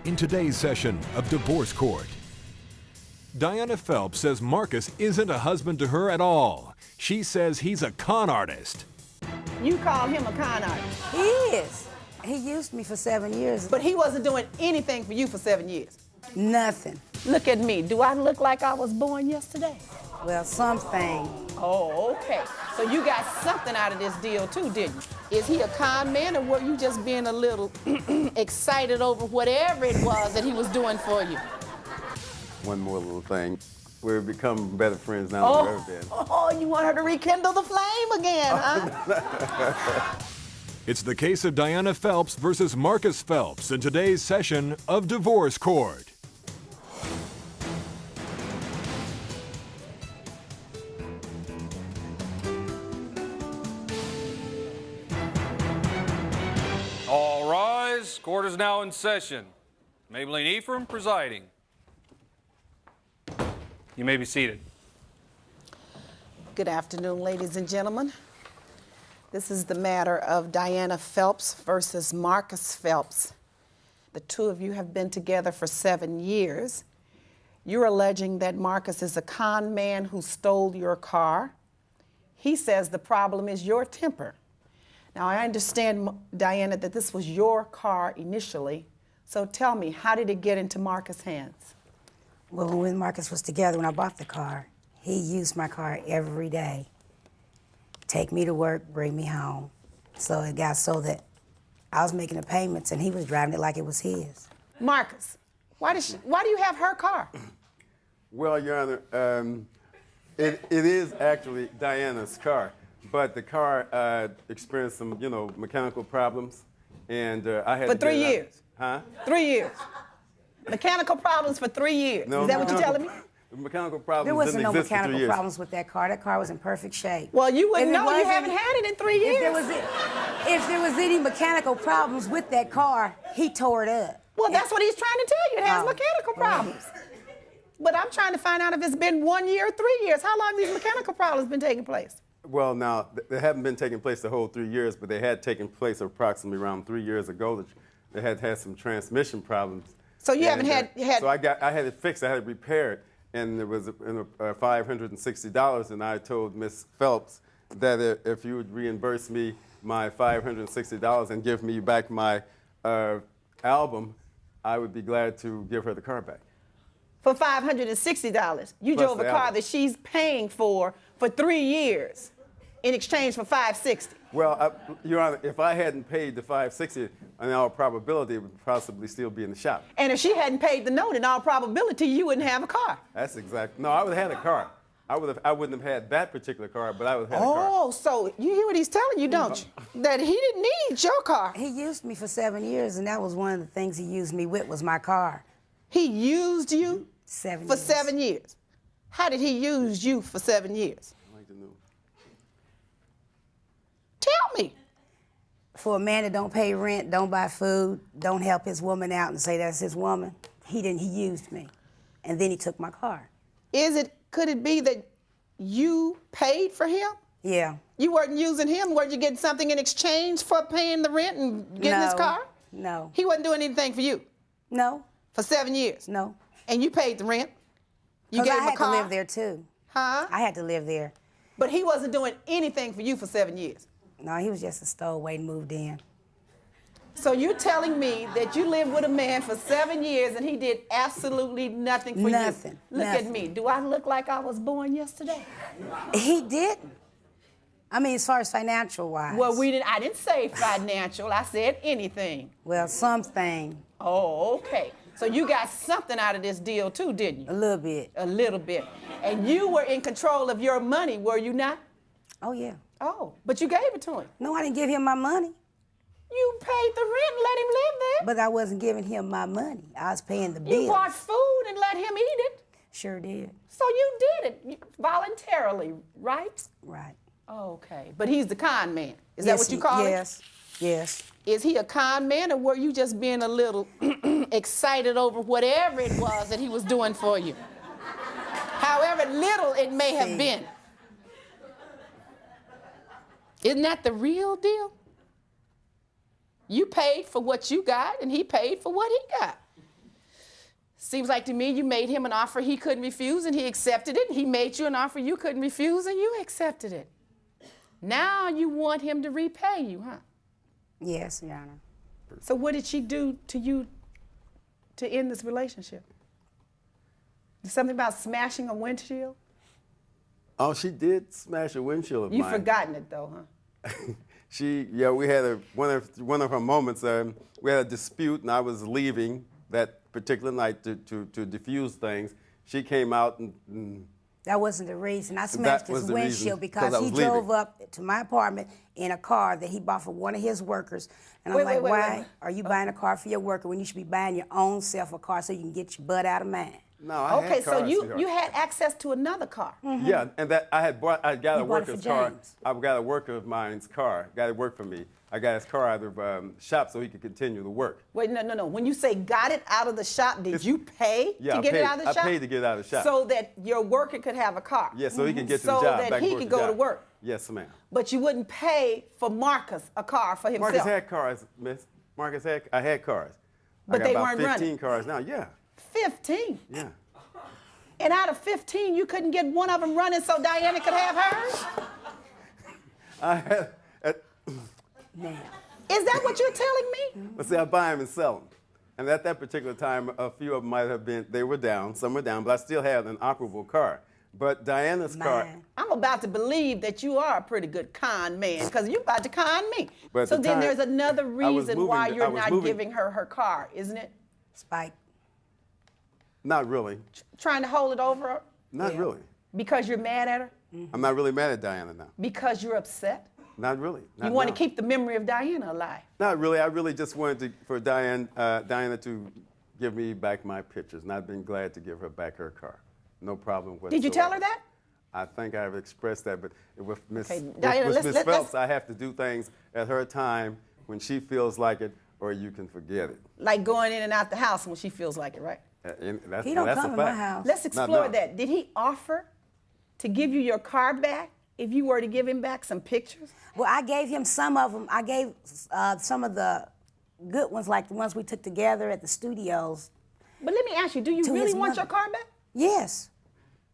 in today's session of Divorce Court. Diana Phelps says Marcus isn't a husband to her at all. She says he's a con artist. You call him a con artist? He is. He used me for 7 years. But he wasn't doing anything for you for 7 years? Nothing. Look at me. Do I look like I was born yesterday? Well, something. Oh, okay. So you got something out of this deal too, didn't you? Is he a con man, or were you just being a little excited over whatever it was that he was doing for you? One more little thing. We've become better friends now than we've ever been. Oh, you want her to rekindle the flame again, huh? It's the case of Diana Phelps versus Marcus Phelps in today's session of Divorce Court. All rise. Court is now in session. Maybelline Ephraim presiding. You may be seated. Good afternoon, ladies and gentlemen. This is the matter of Diana Phelps versus Marcus Phelps. The two of you have been together for 7 years. You're alleging that Marcus is a con man who stole your car. He says the problem is your temper. Now, I understand, Diana, that this was your car initially. So tell me, how did it get into Marcus' hands? Well, when Marcus was together, when I bought the car, he used my car every day. Take me to work, bring me home. So it got so that I was making the payments and he was driving it like it was his. Marcus, why do you have her car? Well, Your Honor, it is actually Diana's car, but the car experienced some, mechanical problems, and I had For to 3 years? Huh? 3 years. Mechanical problems for 3 years. No, Is that what you're telling me? The mechanical problems There wasn't didn't no exist for 3 mechanical years. problems with that car. That car was in perfect shape. Well, you wouldn't If it know. You wasn't- haven't had it in 3 years. If there was any mechanical problems with that car, he tore it up. Well, that's what he's trying to tell you. It has Oh. mechanical problems. But I'm trying to find out if it's been 1 year or 3 years. How long these mechanical problems been taking place? Well, now, they haven't been taking place the whole 3 years, but they had taken place approximately around 3 years ago. They had some transmission problems. So you haven't had. So I had it fixed. I had it repaired, and it was $560. And I told Miss Phelps that if you would reimburse me my $560 and give me back my album, I would be glad to give her the car back. For $560, you Plus drove a the car album. that she's paying for 3 years in exchange for $560. Well, Your Honor, if I hadn't paid the $560, in all probability, it would possibly still be in the shop. And if she hadn't paid the note, in all probability, you wouldn't have a car. That's exact. No, I would have had a car. I wouldn't have had that particular car, but I would have had a car. Oh, so you hear what he's telling you, don't you? That he didn't need your car. He used me for 7 years, and that was one of the things he used me with was my car. He used you 7 for years. 7 years. How did he use you for 7 years? I'd like to know. Tell me. For a man that don't pay rent, don't buy food, don't help his woman out and say that's his woman, he used me. And then he took my car. Could it be that you paid for him? Yeah. You weren't using him? Were you getting something in exchange for paying the rent and getting his No. car? No. He wasn't doing anything for you No. for 7 years? No. And you paid the rent? You 'Cause gave I him a had car? to live there too. Huh? I had to live there. But he wasn't doing anything for you for 7 years. No, he was just a stowaway and moved in. So you're telling me that you lived with a man for 7 years and he did absolutely nothing for you? Nothing. Look Nothing. at me. Do I look like I was born yesterday? He didn't. I mean, as far as financial wise. Well, I didn't say financial. I said anything. Well, something. Oh, okay. So you got something out of this deal too, didn't you? A little bit. A little bit. And you were in control of your money, were you not? Oh, yeah. Oh, but you gave it to him. No, I didn't give him my money. You paid the rent and let him live there. But I wasn't giving him my money. I was paying the bills. You bought food and let him eat it. Sure did. So you did it voluntarily, right? Right. Okay. But he's the con man. Is that what you call it? Yes. Yes. Is he a con man, or were you just being a little excited over whatever it was that he was doing for you? However little it may have been. Isn't that the real deal? You paid for what you got, and he paid for what he got. Seems like to me you made him an offer he couldn't refuse and he accepted it. He made you an offer you couldn't refuse and you accepted it. Now you want him to repay you, huh? Yes, Your Honor. So what did she do to you to end this relationship? Something about smashing a windshield? Oh, she did smash a windshield of You've mine. forgotten it though, huh? We had one of her moments. We had a dispute, and I was leaving that particular night to diffuse things. She came out and That wasn't the reason. I smashed was his the reason, windshield 'cause because I he was leaving. drove up to my apartment in a car that he bought for one of his workers. And I'm Wait, like, wait, why wait. are you buying a car for your worker when you should be buying your own self a car so you can get your butt out of mine? no, I Okay, had so cars, you sweetheart. had access to another car. Yeah, and that I got a You bought it worker's for car. James. I got a worker of mine's car. Got it work for me. I got his car out of the shop so he could continue the work. Wait, no. When you say got it out of the shop, did you pay Yeah, to I get paid, it out of the shop? I paid to get it out of the shop. So that your worker could have a car. Yeah, so he can get to So the job. that back he and forth could to go job. to work. Yes, ma'am. But you wouldn't pay for Marcus a car for himself. Marcus had cars, Miss. I had cars. But I got they about weren't 15 running. cars now. Yeah, 15. yeah. And out of 15, you couldn't get one of them running so Diana could have hers? I had. Now, Is that what you're telling me? Let's see, I buy them and sell them. And at that particular time, a few of them might have been, they were down, some were down, but I still had an operable car. But Diana's car, mine. I'm about to believe that you are a pretty good con man because you're about to con me. But at So the then time, there's another I was reason moving why the- I you're was not moving- giving her her car, isn't it? Spike. not really, Trying to hold it over her not Yeah. really. because you're mad at her? I'm not really mad at Diana now. Because you're upset? Not really. You want to keep the memory of Diana alive? Not really. I really just wanted for Diana to give me back my pictures, and I've been glad to give her back her car. No problem whatsoever. Did you tell her that? I think I've expressed that, but with Miss Okay, Diana, with let's- Miss let's- Phelps, I have to do things at her time when she feels like it, or you can forget it. Like going in and out the house when she feels like it, right? And that's, He don't that's come a in my fact. house. Let's explore no. that. Did he offer to give you your car back if you were to give him back some pictures? Well, I gave him some of them. I gave some of the good ones, like the ones we took together at the studios. But let me ask you, do you To really his want mother. your car back? Yes.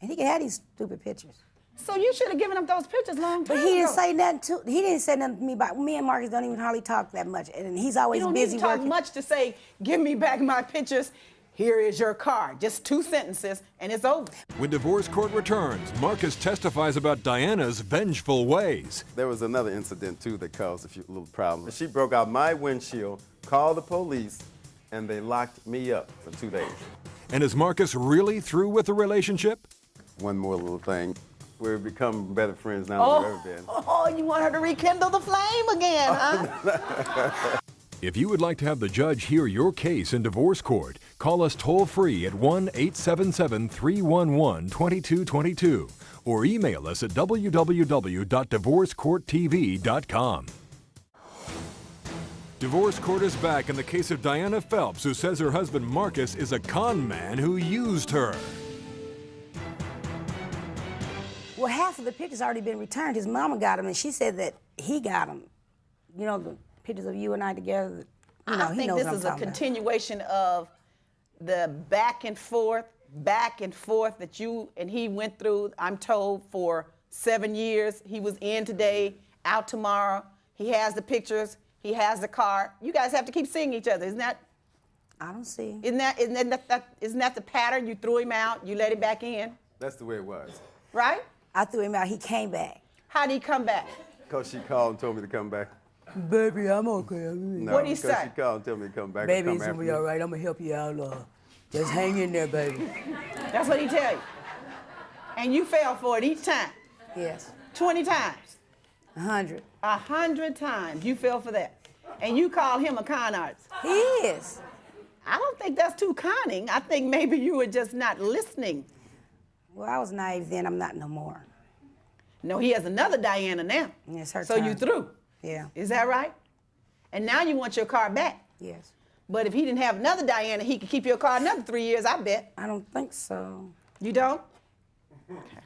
And he can have these stupid pictures. So you should have given up those pictures long time But he didn't ago. say nothing to. He didn't say nothing to me about. Me and Marcus don't even hardly talk that much, and he's always You don't busy need to talk working. much to say, give me back my pictures. Here is your car. Just 2 sentences and it's over. When divorce court returns, Marcus testifies about Diana's vengeful ways. There was another incident too that caused a few little problems. She broke out my windshield, called the police, and they locked me up for 2 days. And is Marcus really through with the relationship? One more little thing. We've become better friends now than we've ever been. Oh, you want her to rekindle the flame again, huh? If you would like to have the judge hear your case in divorce court, call us toll free at 1-877-311-2222 or email us at www.divorcecourttv.com. Divorce court is back in the case of Diana Phelps, who says her husband Marcus is a con man who used her. Well, half of the pictures already been returned. His mama got them, and she said that he got them. You know, the pictures of you and I together. You know, I he think knows this what I'm is a talking about. continuation of the back and forth that you and he went through, I'm told, for 7 years. He was in today, out tomorrow. He has the pictures. He has the car. You guys have to keep seeing each other. Isn't that I don't see. isn't that the pattern? You threw him out, you let him back in, That's the way it was. right? I threw him out. He came back. How did he come back? Because she called and told me to come back. Baby, I'm okay. No, What'd he because say? she called and told me to come back. Baby, and it's come gonna be all right. I'm gonna help you out. Just hang in there, baby. That's what he tell you. And you fell for it each time, Yes. 20 times. 100. 100 times you fell for that. And you call him a con artist. He is. I don't think that's too conning. I think maybe you were just not listening. Well, I was naive then. I'm not no more. No, he has another Diana now. It's her So you turn. through. Yeah. Is that right? And now you want your car back. Yes. But if he didn't have another Diana, he could keep your car another 3 years, I bet. I don't think so. You don't? Okay.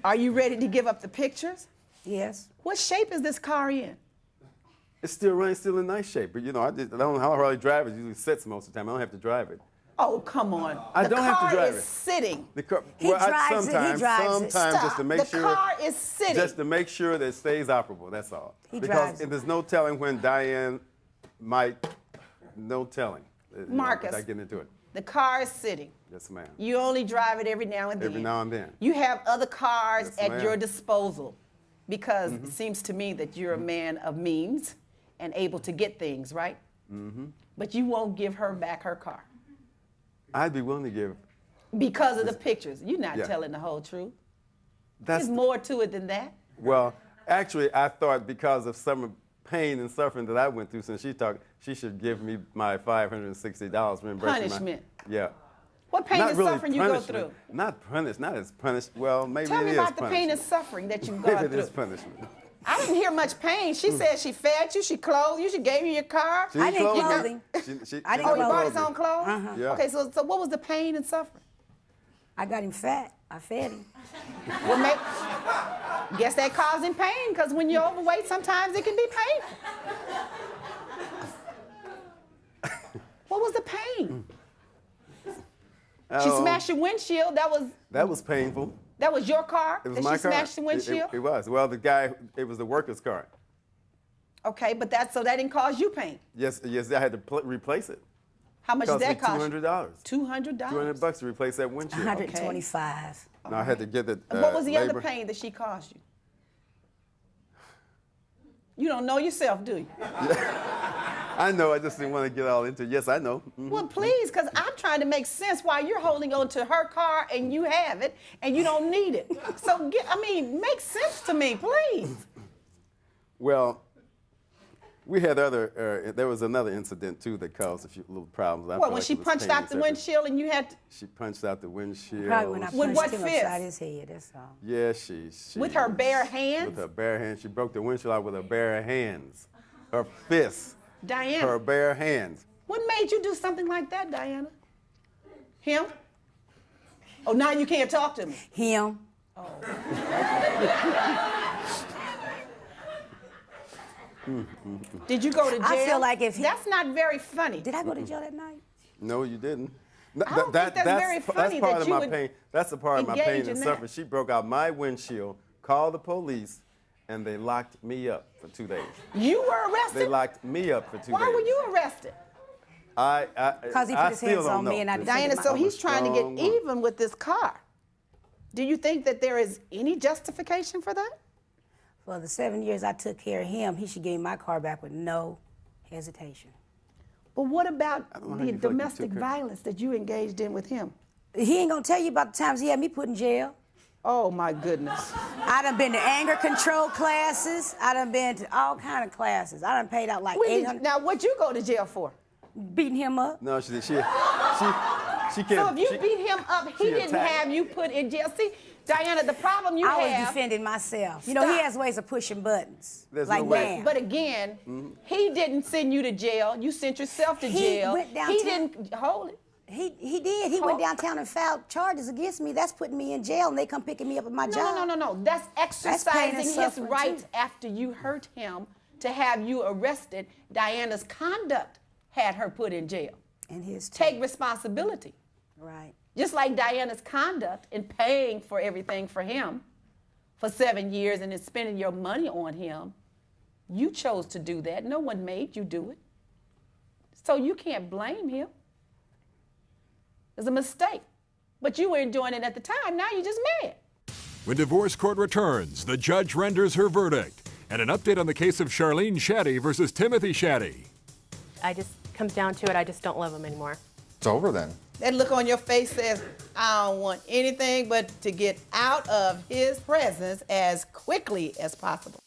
Are you ready to give up the pictures? Yes. What shape is this car in? It's still running, still in nice shape. But you know, I don't hardly drive it. It usually sits most of the time. I don't have to drive it. Oh, come on. I don't have to drive The car it. is sitting. The car, He well, drives it, he sometimes, drives it. sometimes just to Stop. make The sure. car is sitting. Just to make sure that it stays operable. That's all. He because drives it. there's no telling when Diane might. No telling. Marcus. Without getting into it. The car is sitting. Yes, ma'am. You only drive it every now and then. Every now and then. You have other cars Yes, at ma'am. your disposal because it seems to me that you're a man of means and able to get things, right? Mm-hmm. But you won't give her back her car I'd be willing to give. because of the pictures. You're not Yeah. telling the whole truth. That's There's more to it than that. well, actually, I thought because of some pain and suffering that I went through since she talked, she should give me my $560 reimbursement. Punishment. Yeah. What pain Not and really suffering you go punishment. through? Not punished. Not as punished. Well, maybe Tell it me is about the pain punishment. and suffering that you've Maybe gone it is through. punishment. I didn't hear much pain. She said she fed you, she clothed you, she gave you your car. She I didn't clothed clothe me. him. Oh, I didn't Oh, he clothe brought him. his own clothes? Uh-huh. Yeah. Okay, so what was the pain and suffering? I got him fat. I fed him. Well, guess that caused him pain, because when you're overweight, sometimes it can be painful. What was the pain? She smashed your windshield. That was painful. That was your car? It was that my she car. smashed the windshield? It was. Well, the guy, it was the worker's car. Okay, but so that didn't cause you pain. Yes, I had to replace it. How much did that cost cost? me $200. $200. $200 to replace that windshield. 125. Now I had to get it. And what was the labor. other pain that she caused you? You don't know yourself, do you? I know. I just didn't want to get all into it. Yes, I know. Mhm. Well, please, because I'm trying to make sense why you're holding on to her car and you have it and you don't need it. So, make sense to me, please. Well, we had there was another incident too that caused a few little problems. I What, felt when like she it was punched pain out and the suffering. windshield and you had to, She punched out the windshield. Probably when I With punched what him fist? upside his head, that's all. Yeah, she with her bare hands? With her bare hands. She broke the windshield out with her bare hands. Her fists. Diana, Her bare hands. what made you do something like that, Diana? Him? Oh, now you can't talk to me. Him. Did you go to jail? I feel like if he- That's not very funny. Did I go to jail that night? No, you didn't. I don't think that's very funny That's part that of you my would pain. That's a part of my pain engage and in that. suffering. She broke out my windshield, called the police, and they locked me up for 2 days. You were arrested? They locked me up for 2 days. Why were you arrested? Because he put his hands on me and I defended Diana, so myself. he's trying to get strong woman. even with this car. Do you think that there is any justification for that? For the 7 years I took care of him, he should give me my car back with no hesitation. But what about don't know how the you feel like you domestic took her. violence that you engaged in with him? He ain't gonna tell you about the times he had me put in jail. Oh my goodness. I done been to anger control classes. I done been to all kind of classes. I done paid out like $800, Now, what'd you go to jail for? beating him up. No, she can't. So if you beat him up, he she didn't attacked. have you put in jail. See, Diana, the problem you I was have. defending myself. You know, he Stop. has ways of pushing buttons. There's like no way. man. But again, he didn't send you to jail. You sent yourself to He jail. went He downtown. didn't hold it. He did. He went downtown and filed charges against me. That's putting me in jail, and they come picking me up at my job. No. That's pain and exercising his suffering, rights too. after you hurt him to have you arrested. Diana's conduct had her put in jail. And his Take responsibility. right. Just like Diana's conduct in paying for everything for him for 7 years and then spending your money on him, you chose to do that. No one made you do it. So you can't blame him. It's a mistake. But you were enjoying it at the time. Now you're just mad. When divorce court returns, the judge renders her verdict. And an update on the case of Charlene Shaddy versus Timothy Shaddy. I just comes down to it, I just don't love him anymore. It's over then. That look on your face says, I don't want anything but to get out of his presence as quickly as possible.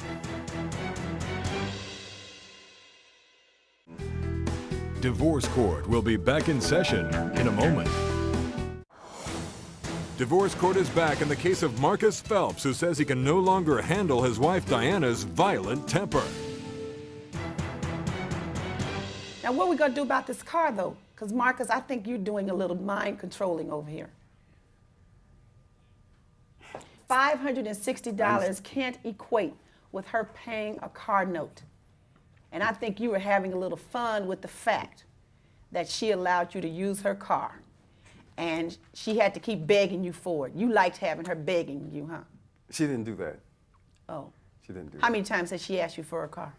Divorce court will be back in session in a moment. Divorce court is back in the case of Marcus Phelps, who says he can no longer handle his wife Diana's violent temper. Now, what are we going to do about this car, though? Because, Marcus, I think you're doing a little mind controlling over here. $560 can't equate with her paying a car note. And I think you were having a little fun with the fact that she allowed you to use her car, and she had to keep begging you for it. You liked having her begging you, huh? She didn't do that. Oh. She didn't do How that. many times has she asked you for a car?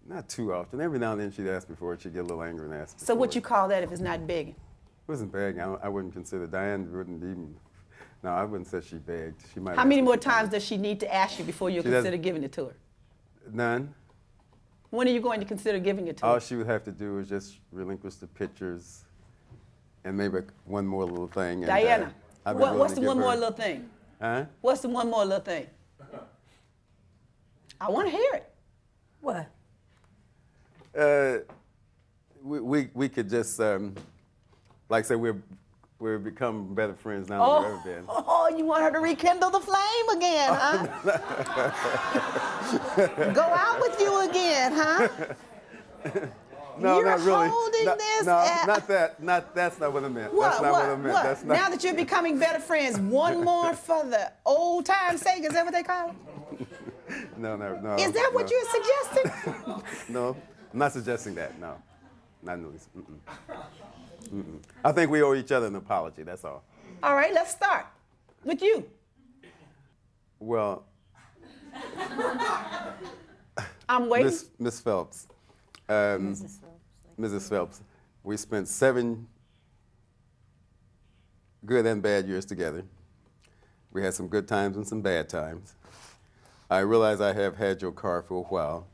Not too often. Every now and then she'd ask me for it. She'd get a little angry and ask me So for what it. you call that if it's not begging? It wasn't begging. I wouldn't consider. Diane wouldn't even. No, I wouldn't say she begged. She might. How ask many me more for times money. does she need to ask you before you She consider doesn't- giving it to her? None. When are you going to consider giving it to All her? she would have to do is just relinquish the pictures, and maybe one more little thing. And, Diana, I'd be willing what's to the give one her- more little thing? Huh? What's the one more little thing? I want to hear it. What? We could just like I said, we're become better friends now than we've ever been. Oh, you want her to rekindle the flame again, huh? Go out with you again, huh? No, You're not really. holding this No, at- not that. That's not what I meant. What? That's not what I meant. What? That's not. Now that you're becoming better friends, one more for the old time's sake, is that what they call it? No. Is that what no. you're suggesting? No, I'm not suggesting that. No, not in the least. I think we owe each other an apology. That's all. All right, let's start with you. Well, I'm waiting. Miss Phelps, Mrs. Phelps, we spent 7 good and bad years together. We had some good times and some bad times. I realize I have had your car for a while.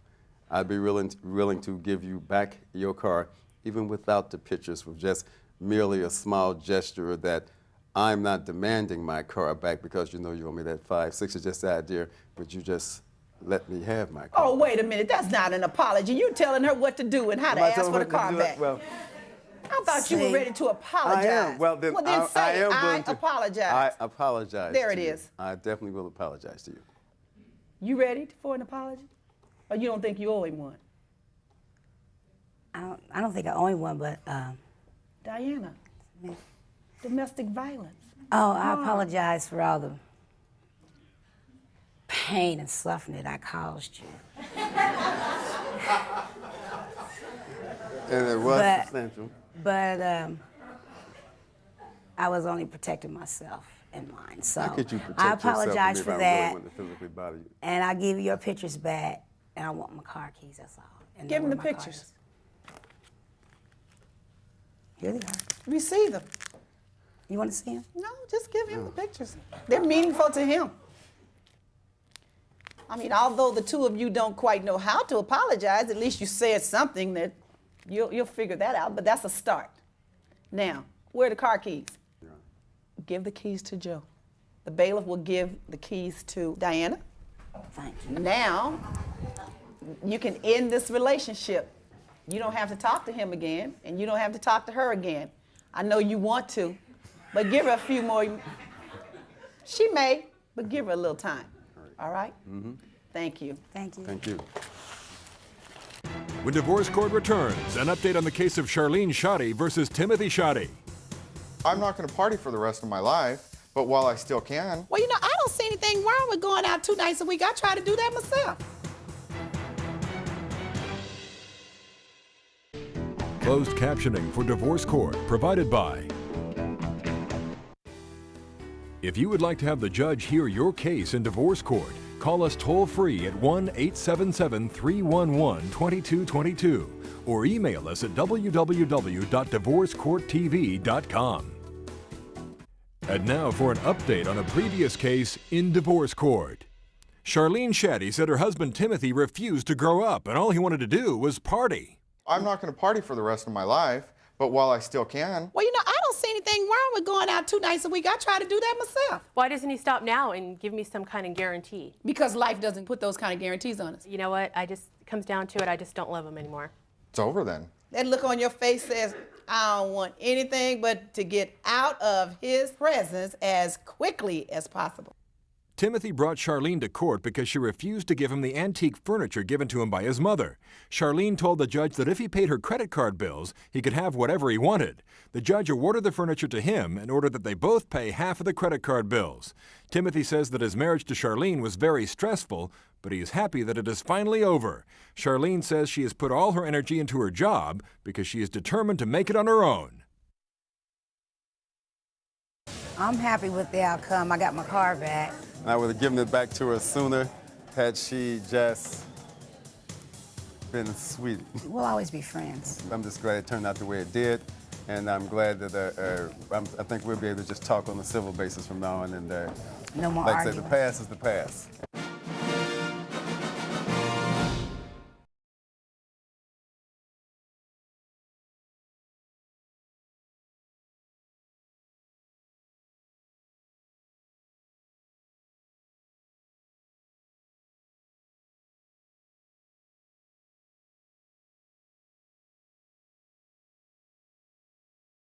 I'd be willing to give you back your car, even without the pictures, with just merely a small gesture that I'm not demanding my car back because you know you owe me that 5, 6 is just the idea. Would you just let me have my car? Oh, wait a minute. That's not an apology. You're telling her what to do and how to Am I ask telling for her the to car do that? back. Well, I thought you were See, ready to apologize. I am. Well, then, say, I am willing to apologize. I apologize. There to it you. is. I definitely will apologize to you. You ready for an apology? Or you don't think you owe him one? I don't think I owe him one, but Diana, domestic violence. oh, I apologize for all the pain and suffering that I caused you. And it was But- substantial. But I was only protecting myself and mine. So How could you protect I yourself from me apologize if for I that, really wanted to physically bother you? and I'll give you your pictures back, and I want my car keys, that's all. And Give know him the where my car pictures. is. Here they are. Receive them. You want to see them? No, just give him the pictures. They're meaningful to him. I mean, although the two of you don't quite know how to apologize, at least you said something that you'll figure that out, but that's a start. Now, where are the car keys? Yeah. Give the keys to Joe. The bailiff will give the keys to Diana. Thank you. Now, you can end this relationship. You don't have to talk to him again, and you don't have to talk to her again. I know you want to, but give her a few more. She may, but give her a little time. All right? Mm-hmm. Thank you. Thank you. Thank you. When Divorce Court returns, an update on the case of Charlene Shoddy versus Timothy Shoddy. I'm not going to party for the rest of my life, but while I still can, Well, you know, I don't see anything wrong with going out 2 nights a week. I try to do that myself. Closed captioning for Divorce Court provided by. If you would like to have the judge hear your case in Divorce Court, call us toll-free at 1-877-311-2222 or email us at www.divorcecourttv.com. And now for an update on a previous case in Divorce Court. Charlene Shoddy said her husband Timothy refused to grow up and all he wanted to do was party. I'm not going to party for the rest of my life, but while I still can, Well, you know, I don't see anything wrong with going out 2 nights a week. I try to do that myself. Why doesn't he stop now and give me some kind of guarantee? Because life doesn't put those kind of guarantees on us. You know what? It comes down to it. I just don't love him anymore. it's over then. That look on your face says, I don't want anything but to get out of his presence as quickly as possible. Timothy brought Charlene to court because she refused to give him the antique furniture given to him by his mother. Charlene told the judge that if he paid her credit card bills, he could have whatever he wanted. The judge awarded the furniture to him in order that they both pay half of the credit card bills. Timothy says that his marriage to Charlene was very stressful, but he is happy that it is finally over. Charlene says she has put all her energy into her job because she is determined to make it on her own. I'm happy with the outcome. I got my car back. I would have given it back to her sooner had she just been sweet. We'll always be friends. I'm just glad it turned out the way it did, and I'm glad that I think we'll be able to just talk on a civil basis from now on. And No more like I said, arguing. the past is the past.